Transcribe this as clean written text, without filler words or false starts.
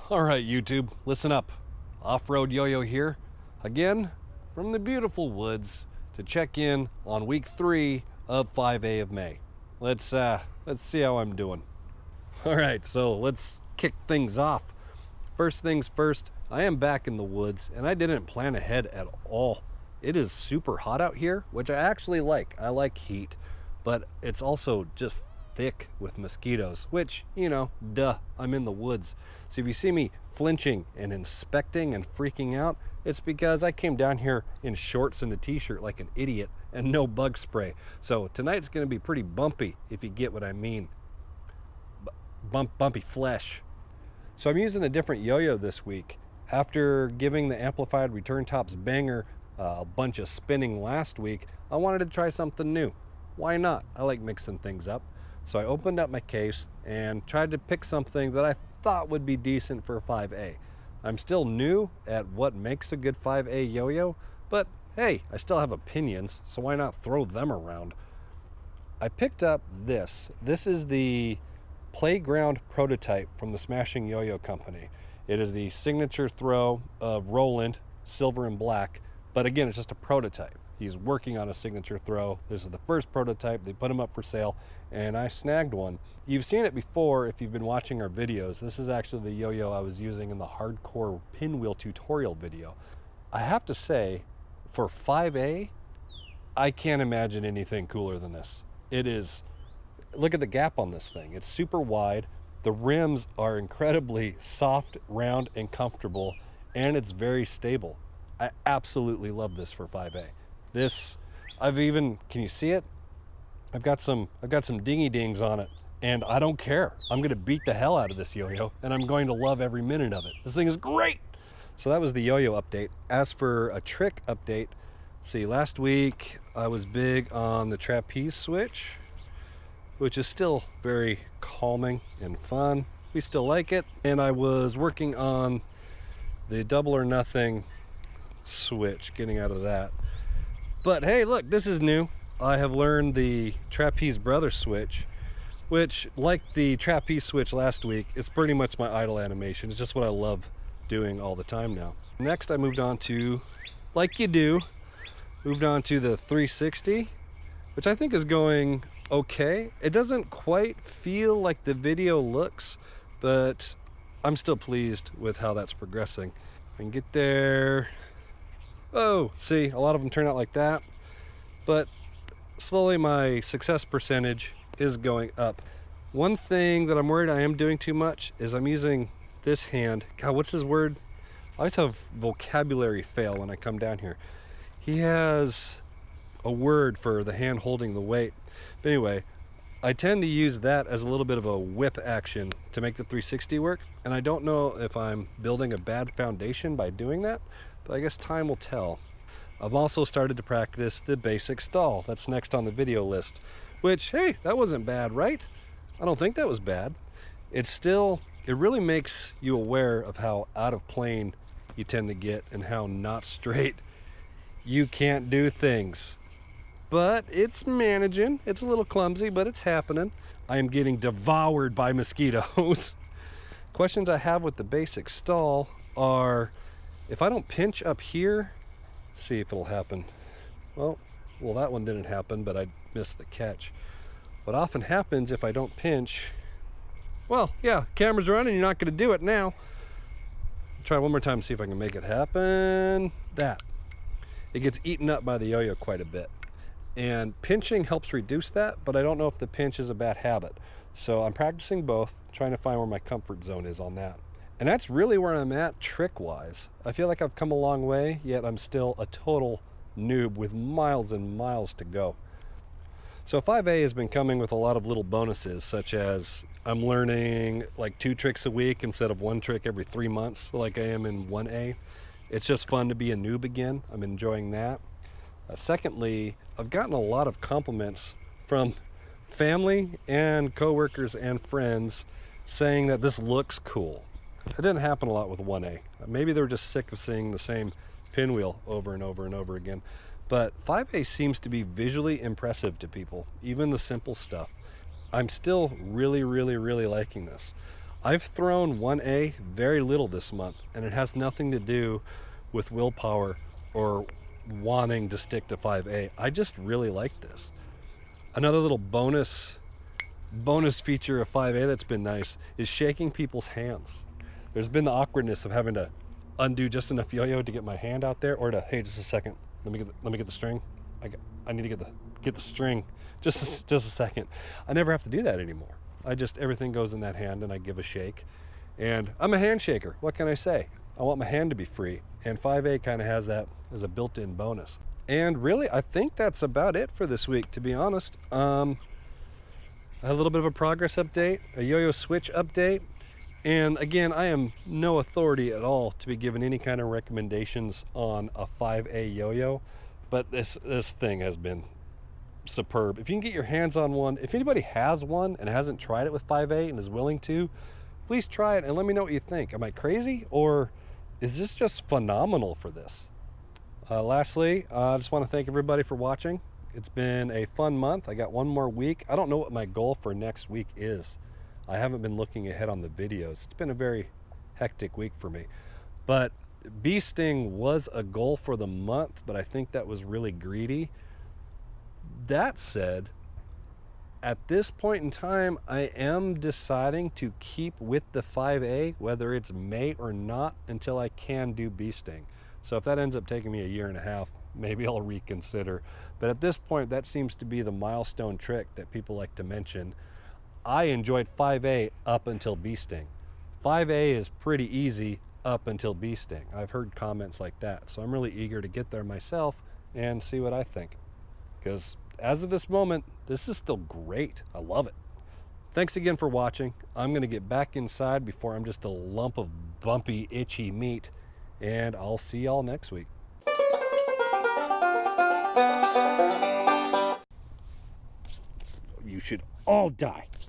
All right, YouTube, listen up. Off-road Yo-Yo here, again from the beautiful woods to check in on week 3 of 5A of May. Let's see how I'm doing. All right, so let's kick things off. First things first, I am back in the woods and I didn't plan ahead at all. It is super hot out here, which I actually like. I like heat, but it's also just thick with mosquitoes, which, you know, duh, I'm in the woods. So if you see me flinching and inspecting and freaking out, it's because I came down here in shorts and a t-shirt like an idiot and no bug spray. So tonight's gonna be pretty bumpy, if you get what I mean. Bumpy flesh. So I'm using a different yo-yo this week. After giving the amplified return tops banger a bunch of spinning last week, I wanted to try something new. Why not? I like mixing things up. So I opened up my case and tried to pick something that I thought would be decent for 5A. I'm still new at what makes a good 5A yo-yo, but hey, I still have opinions, so why not throw them around? I picked up this. This is the Playground prototype from the Smashing Yo-Yo Company. It is the signature throw of Roland, silver and black, but again, it's just a prototype. He's working on a signature throw. This is the first prototype. They put him up for sale, and I snagged one. You've seen it before if you've been watching our videos. This is actually the yo-yo I was using in the hardcore pinwheel tutorial video. I have to say, for 5A, I can't imagine anything cooler than this. It is, look at the gap on this thing. It's super wide. The rims are incredibly soft, round, and comfortable, and it's very stable. I absolutely love this for 5A. This, can you see it? I've got some dingy dings on it, and I don't care. I'm gonna beat the hell out of this yo-yo, and I'm going to love every minute of it. This thing is great. So that was the yo-yo update. As for a trick update, see, last week I was big on the trapeze switch, which is still very calming and fun. We still like it. And I was working on the double or nothing switch, getting out of that. But hey, look, this is new. I have learned the trapeze brother switch, which, like the trapeze switch last week, is pretty much my idle animation. It's just what I love doing all the time now. Next, I moved on to, like you do, moved on to the 360, which I think is going okay. It doesn't quite feel like the video looks, but I'm still pleased with how that's progressing. I can get there. Oh, see, a lot of them turn out like that, but slowly my success percentage is going up. One thing that I'm worried I am doing too much is I'm using this hand. God, what's his word? I always have vocabulary fail when I come down here. He has a word for the hand holding the weight. But anyway, I tend to use that as a little bit of a whip action to make the 360 work, and I don't know if I'm building a bad foundation by doing that, but I guess time will tell. I've also started to practice the basic stall. That's next on the video list, which, hey, that wasn't bad, right? I don't think that was bad. It really makes you aware of how out of plane you tend to get and how not straight you can't do things. But it's managing. It's a little clumsy, but it's happening. I am getting devoured by mosquitoes. Questions I have with the basic stall are, if I don't pinch up here, see if it'll happen. Well, that one didn't happen, but I missed the catch. What often happens if I don't pinch, well, yeah, camera's running, you're not gonna do it now. Try one more time and see if I can make it happen. That. It gets eaten up by the yo-yo quite a bit. And pinching helps reduce that, but I don't know if the pinch is a bad habit. So I'm practicing both, trying to find where my comfort zone is on that. And that's really where I'm at trick-wise. I feel like I've come a long way, yet I'm still a total noob with miles and miles to go. So 5A has been coming with a lot of little bonuses, such as I'm learning like 2 tricks a week instead of 1 trick every 3 months, like I am in 1A. It's just fun to be a noob again. I'm enjoying that. Secondly, I've gotten a lot of compliments from family and coworkers and friends saying that this looks cool. It didn't happen a lot with 1A. Maybe they were just sick of seeing the same pinwheel over and over and over again. But 5A seems to be visually impressive to people, even the simple stuff. I'm still really liking this. I've thrown 1A very little this month, and it has nothing to do with willpower or wanting to stick to 5A. I just really like this. Another little bonus feature of 5A that's been nice is shaking people's hands. There's been the awkwardness of having to undo just enough yo-yo to get my hand out there, or to, hey, just a second, let me get the string. I need to get the string. Just a second. I never have to do that anymore. Everything goes in that hand and I give a shake. And I'm a handshaker. What can I say? I want my hand to be free. And 5A kind of has that as a built-in bonus. And really, I think that's about it for this week, to be honest. A little bit of a progress update, a yo-yo switch update. And again, I am no authority at all to be giving any kind of recommendations on a 5A yo-yo, but this thing has been superb. If you can get your hands on one, if anybody has one and hasn't tried it with 5A and is willing to, please try it and let me know what you think. Am I crazy, or is this just phenomenal for this? Lastly, I just want to thank everybody for watching. It's been a fun month. I got one more week. I don't know what my goal for next week is. I haven't been looking ahead on the videos. It's been a very hectic week for me. But bee sting was a goal for the month, but I think that was really greedy. That said, at this point in time, I am deciding to keep with the 5A, whether it's May or not, until I can do bee sting. So if that ends up taking me a year and a half, maybe I'll reconsider. But at this point, that seems to be the milestone trick that people like to mention. I enjoyed 5A up until bee sting. 5A is pretty easy up until bee sting. I've heard comments like that. So I'm really eager to get there myself and see what I think. Because as of this moment, this is still great. I love it. Thanks again for watching. I'm going to get back inside before I'm just a lump of bumpy, itchy meat. And I'll see y'all next week. You should all die.